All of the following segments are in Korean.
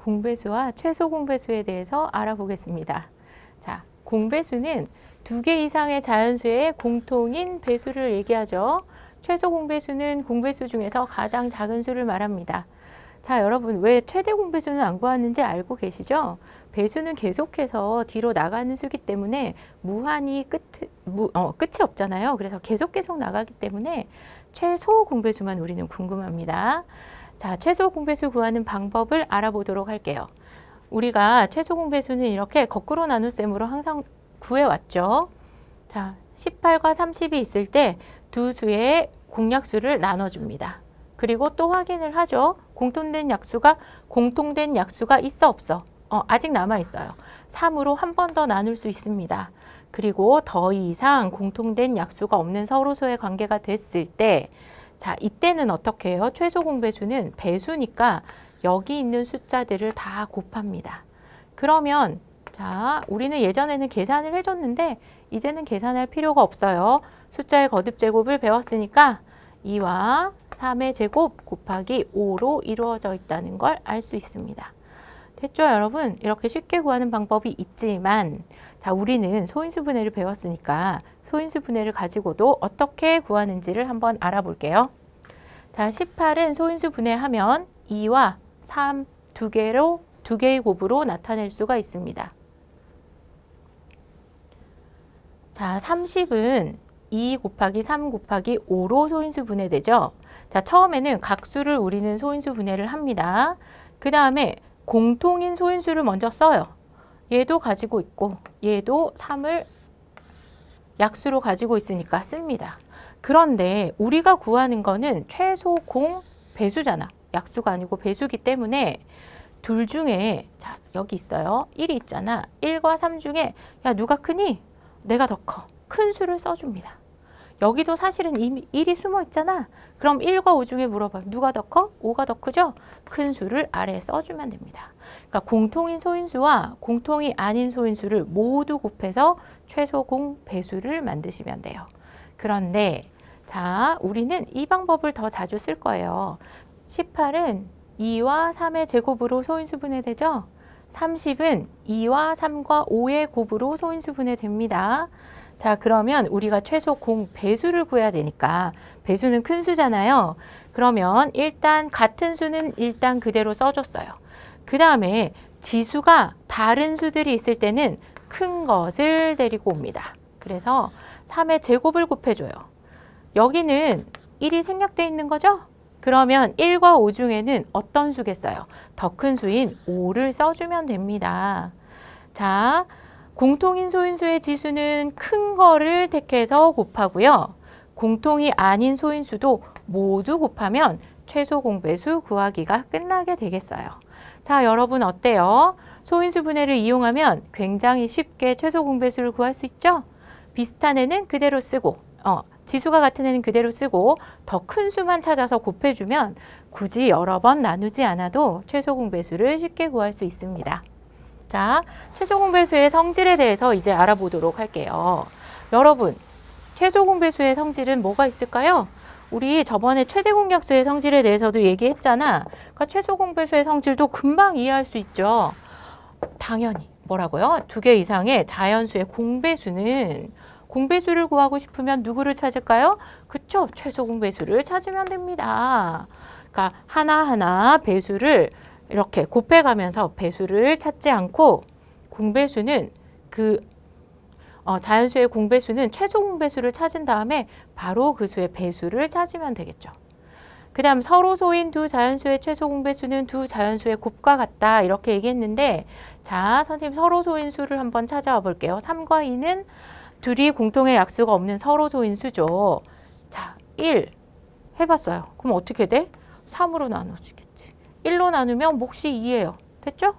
공배수와 최소 공배수에 대해서 알아보겠습니다. 자, 공배수는 2개 이상의 자연수의 공통인 배수를 얘기하죠. 최소 공배수는 공배수 중에서 가장 작은 수를 말합니다. 자, 여러분 왜 최대 공배수는 안 구하는지 알고 계시죠? 배수는 계속해서 뒤로 나가는 수기 때문에 무한히 끝이 없잖아요. 그래서 계속 나가기 때문에 최소 공배수만 우리는 궁금합니다. 자, 최소 공배수 구하는 방법을 알아보도록 할게요. 우리가 최소 공배수는 이렇게 거꾸로 나눗셈으로 항상 구해왔죠. 자, 18과 30이 있을 때 두 수의 공약수를 나눠줍니다. 그리고 또 확인을 하죠. 공통된 약수가 있어 없어? 아직 남아있어요. 3으로 한 번 더 나눌 수 있습니다. 그리고 더 이상 공통된 약수가 없는 서로소의 관계가 됐을 때, 자, 이때는 어떻게 해요? 최소 공배수는 배수니까 여기 있는 숫자들을 다 곱합니다. 그러면 자, 우리는 예전에는 계산을 해줬는데 이제는 계산할 필요가 없어요. 숫자의 거듭 제곱을 배웠으니까 2와 3의 제곱 곱하기 5로 이루어져 있다는 걸 알 수 있습니다. 됐죠, 여러분? 이렇게 쉽게 구하는 방법이 있지만, 자, 우리는 소인수 분해를 배웠으니까 소인수 분해를 가지고도 어떻게 구하는지를 한번 알아볼게요. 자, 18은 소인수 분해하면 2와 3 두 개의 곱으로 나타낼 수가 있습니다. 자, 30은 2 곱하기 3 곱하기 5로 소인수 분해되죠. 자, 처음에는 각수를 우리는 소인수 분해를 합니다. 그 다음에 공통인 소인수를 먼저 써요. 얘도 가지고 있고 얘도 3을 약수로 가지고 있으니까 씁니다. 그런데 우리가 구하는 거는 최소 공 배수잖아. 약수가 아니고 배수기 때문에 둘 중에, 자, 여기 있어요. 1이 있잖아. 1과 3 중에 야, 누가 크니? 내가 더 커. 큰 수를 써줍니다. 여기도 사실은 이미 1이 숨어 있잖아. 그럼 1과 5 중에 물어봐요. 누가 더 커? 5가 더 크죠? 큰 수를 아래에 써주면 됩니다. 그러니까 공통인 소인수와 공통이 아닌 소인수를 모두 곱해서 최소 공 배수를 만드시면 돼요. 그런데 자, 우리는 이 방법을 더 자주 쓸 거예요. 18은 2와 3의 제곱으로 소인수 분해되죠? 30은 2와 3과 5의 곱으로 소인수 분해됩니다. 자, 그러면 우리가 최소 공 배수를 구해야 되니까 배수는 큰 수잖아요. 그러면 일단 같은 수는 일단 그대로 써줬어요. 그 다음에 지수가 다른 수들이 있을 때는 큰 것을 데리고 옵니다. 그래서 3의 제곱을 곱해줘요. 여기는 1이 생략되어 있는 거죠? 그러면 1과 5 중에는 어떤 수겠어요? 더 큰 수인 5를 써주면 됩니다. 자, 공통인 소인수의 지수는 큰 거를 택해서 곱하고요. 공통이 아닌 소인수도 모두 곱하면 최소 공배수 구하기가 끝나게 되겠어요. 자, 여러분 어때요? 소인수 분해를 이용하면 굉장히 쉽게 최소 공배수를 구할 수 있죠? 비슷한 애는 그대로 쓰고 지수가 같은 애는 그대로 쓰고 더 큰 수만 찾아서 곱해주면 굳이 여러 번 나누지 않아도 최소 공배수를 쉽게 구할 수 있습니다. 자, 최소 공배수의 성질에 대해서 이제 알아보도록 할게요. 여러분, 최소 공배수의 성질은 뭐가 있을까요? 우리 저번에 최대 공약수의 성질에 대해서도 얘기했잖아. 그러니까 최소 공배수의 성질도 금방 이해할 수 있죠. 당연히 뭐라고요? 2개 이상의 자연수의 공배수는 공배수를 구하고 싶으면 누구를 찾을까요? 그쵸? 최소 공배수를 찾으면 됩니다. 그러니까 하나하나 배수를 이렇게 곱해가면서 배수를 찾지 않고 공배수는 자연수의 공배수는 최소 공배수를 찾은 다음에 바로 그 수의 배수를 찾으면 되겠죠. 그 다음 서로소인 두 자연수의 최소 공배수는 두 자연수의 곱과 같다 이렇게 얘기했는데, 자, 선생님 서로소인 수를 한번 찾아와 볼게요. 3과 2는 둘이 공통의 약수가 없는 서로소인 수죠. 자, 1 해봤어요. 그럼 어떻게 돼? 3으로 나눠주겠지. 1로 나누면 몫이 2예요. 됐죠?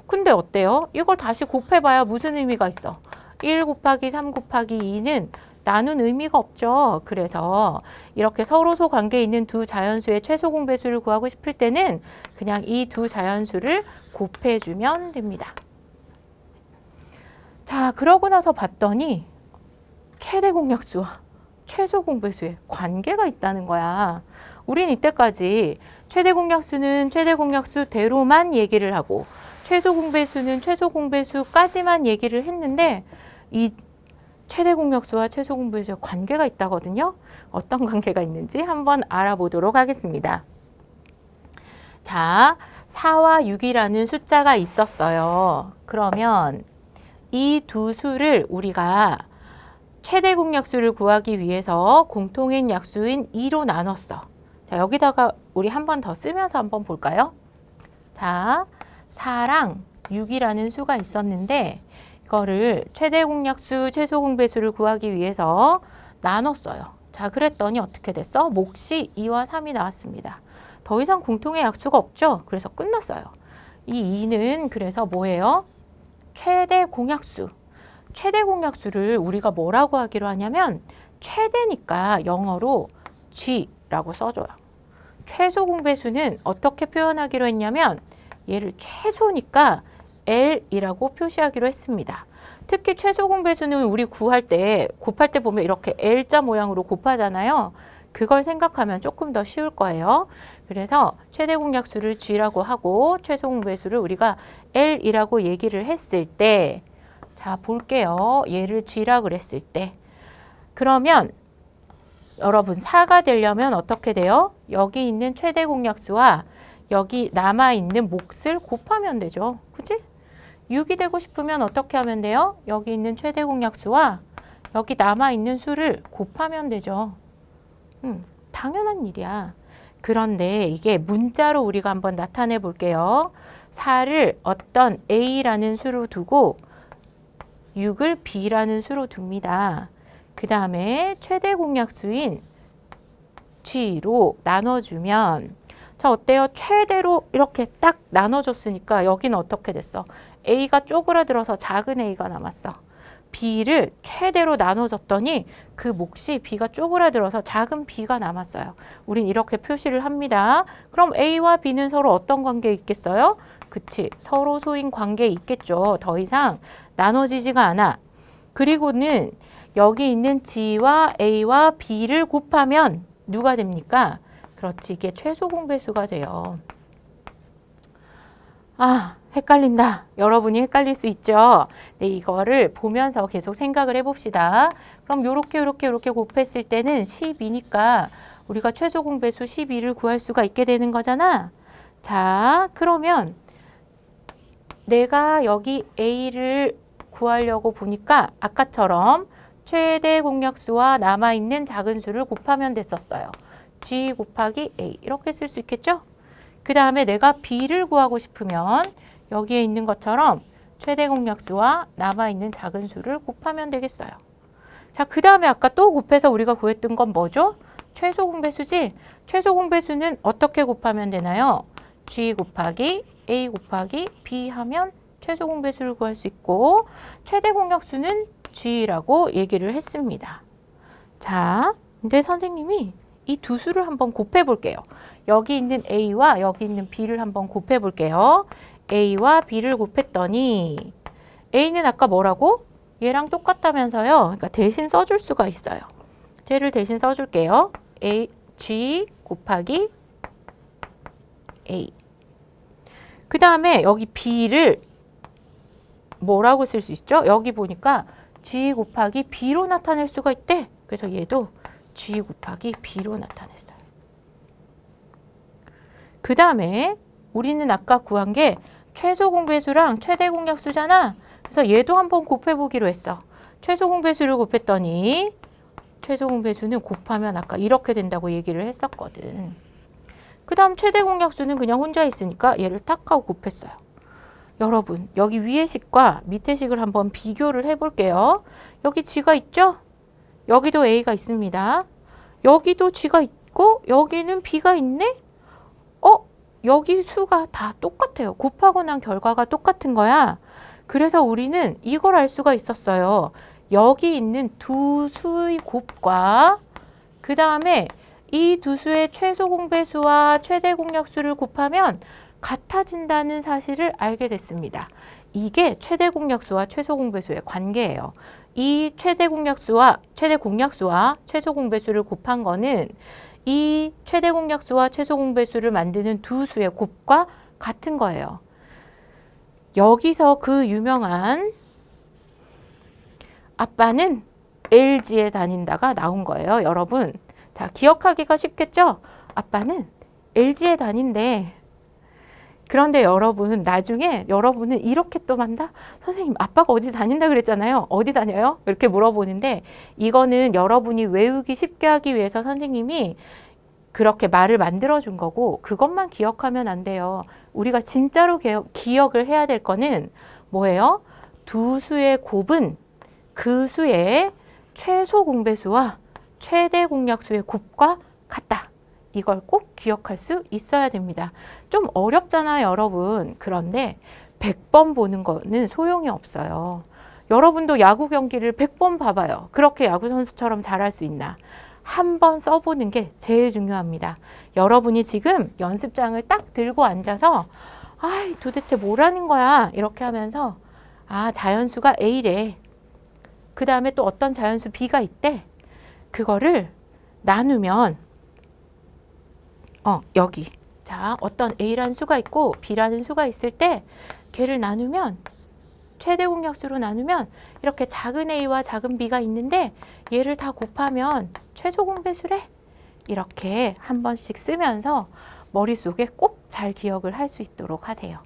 근데 어때요? 이걸 다시 곱해봐야 무슨 의미가 있어? 1 곱하기 3 곱하기 2는 나눈 의미가 없죠. 그래서 이렇게 서로소 관계에 있는 두 자연수의 최소 공배수를 구하고 싶을 때는 그냥 이 두 자연수를 곱해주면 됩니다. 자, 그러고 나서 봤더니 최대 공약수와 최소 공배수의 관계가 있다는 거야. 우린 이때까지 최대 공약수는 최대 공약수대로만 얘기를 하고 최소 공배수는 최소 공배수까지만 얘기를 했는데 이 최대 공약수와 최소 공배수의 관계가 있다거든요. 어떤 관계가 있는지 한번 알아보도록 하겠습니다. 자, 4와 6이라는 숫자가 있었어요. 그러면 이 두 수를 우리가 최대 공약수를 구하기 위해서 공통인 약수인 2로 나눴어. 자, 여기다가 우리 한 번 더 쓰면서 한번 볼까요? 자, 4랑 6이라는 수가 있었는데 이거를 최대 공약수, 최소 공배수를 구하기 위해서 나눴어요. 자, 그랬더니 어떻게 됐어? 몫이 2와 3이 나왔습니다. 더 이상 공통의 약수가 없죠? 그래서 끝났어요. 이 2는 그래서 뭐예요? 최대 공약수. 최대 공약수를 우리가 뭐라고 하기로 하냐면 최대니까 영어로 G라고 써줘요. 최소 공배수는 어떻게 표현하기로 했냐면 얘를 최소니까 L이라고 표시하기로 했습니다. 특히 최소 공배수는 우리 구할 때 곱할 때 보면 이렇게 L자 모양으로 곱하잖아요. 그걸 생각하면 조금 더 쉬울 거예요. 그래서 최대 공약수를 G라고 하고 최소 공배수를 우리가 L이라고 얘기를 했을 때 자, 볼게요. 얘를 G라 그랬을 때 그러면 여러분 4가 되려면 어떻게 돼요? 여기 있는 최대 공약수와 여기 남아있는 몫을 곱하면 되죠. 그치? 6이 되고 싶으면 어떻게 하면 돼요? 여기 있는 최대 공약수와 여기 남아있는 수를 곱하면 되죠. 당연한 일이야. 그런데 이게 문자로 우리가 한번 나타내 볼게요. 4를 어떤 A라는 수로 두고 6을 B라는 수로 둡니다. 그 다음에 최대 공약수인 G로 나눠주면 자 어때요? 최대로 이렇게 딱 나눠줬으니까 여기는 어떻게 됐어? A가 쪼그라들어서 작은 A가 남았어. B를 최대로 나눠줬더니 그 몫이 B가 쪼그라들어서 작은 B가 남았어요. 우린 이렇게 표시를 합니다. 그럼 A와 B는 서로 어떤 관계에 있겠어요? 그치, 서로 소인 관계에 있겠죠. 더 이상 나눠지지가 않아. 그리고는 여기 있는 G와 A와 B를 곱하면 누가 됩니까? 그렇지, 이게 최소 공배수가 돼요. 아, 헷갈린다. 여러분이 헷갈릴 수 있죠. 네, 이거를 보면서 계속 생각을 해봅시다. 그럼 요렇게 곱했을 때는 12니까 우리가 최소 공배수 12를 구할 수가 있게 되는 거잖아. 자, 그러면 내가 여기 A를 구하려고 보니까 아까처럼 최대 공약수와 남아있는 작은 수를 곱하면 됐었어요. G 곱하기 A 이렇게 쓸 수 있겠죠? 그 다음에 내가 B를 구하고 싶으면 여기에 있는 것처럼 최대 공약수와 남아있는 작은 수를 곱하면 되겠어요. 자, 그 다음에 아까 또 곱해서 우리가 구했던 건 뭐죠? 최소 공배수지? 최소 공배수는 어떻게 곱하면 되나요? G 곱하기 A 곱하기 B 하면 최소 공배수를 구할 수 있고 최대 공약수는 G라고 얘기를 했습니다. 자, 근데 선생님이 이 두 수를 한번 곱해 볼게요. 여기 있는 A와 여기 있는 B를 한번 곱해 볼게요. A와 B를 곱했더니 A는 아까 뭐라고? 얘랑 똑같다면서요. 그러니까 대신 써줄 수가 있어요. 쟤를 대신 써줄게요. A, G 곱하기 A. 그 다음에 여기 B를 뭐라고 쓸 수 있죠? 여기 보니까 G 곱하기 B로 나타낼 수가 있대. 그래서 얘도 G 곱하기 B로 나타냈어요. 그 다음에 우리는 아까 구한 게 최소 공배수랑 최대 공약수잖아. 그래서 얘도 한번 곱해보기로 했어. 최소 공배수를 곱했더니 최소 공배수는 곱하면 아까 이렇게 된다고 얘기를 했었거든. 그 다음 최대 공약수는 그냥 혼자 있으니까 얘를 탁 하고 곱했어요. 여러분, 여기 위에 식과 밑에 식을 한번 비교를 해볼게요. 여기 G가 있죠? 여기도 A가 있습니다. 여기도 G가 있고 여기는 B가 있네? 여기 수가 다 똑같아요. 곱하고 난 결과가 똑같은 거야. 그래서 우리는 이걸 알 수가 있었어요. 여기 있는 두 수의 곱과 그 다음에 이 두 수의 최소 공배수와 최대 공약수를 곱하면 같아진다는 사실을 알게 됐습니다. 이게 최대 공약수와 최소 공배수의 관계예요. 이 최대 공약수와 최소 공배수를 곱한 거는 이 최대 공약수와 최소 공배수를 만드는 두 수의 곱과 같은 거예요. 여기서 그 유명한 아빠는 LG에 다닌다가 나온 거예요, 여러분. 자, 기억하기가 쉽겠죠? 아빠는 LG에 다닌대. 그런데 여러분, 나중에 여러분은 이렇게 또 만다? 선생님, 아빠가 어디 다닌다 그랬잖아요. 어디 다녀요? 이렇게 물어보는데 이거는 여러분이 외우기 쉽게 하기 위해서 선생님이 그렇게 말을 만들어준 거고 그것만 기억하면 안 돼요. 우리가 진짜로 기억을 해야 될 거는 뭐예요? 두 수의 곱은 그 수의 최소 공배수와 최대 공약수의 곱과 같다. 이걸 꼭 기억할 수 있어야 됩니다. 좀 어렵잖아요, 여러분. 그런데 100번 보는 거는 소용이 없어요. 여러분도 야구 경기를 100번 봐봐요. 그렇게 야구 선수처럼 잘할 수 있나? 한 번 써보는 게 제일 중요합니다. 여러분이 지금 연습장을 딱 들고 앉아서 아이, 도대체 뭐라는 거야? 이렇게 하면서 아, 자연수가 A래. 그 다음에 또 어떤 자연수 B가 있대. 그거를 나누면 여기. 자, 어떤 A라는 수가 있고 B라는 수가 있을 때 걔를 나누면 최대 공약수로 나누면 이렇게 작은 A와 작은 B가 있는데 얘를 다 곱하면 최소 공배수래. 이렇게 한 번씩 쓰면서 머릿속에 꼭 잘 기억을 할 수 있도록 하세요.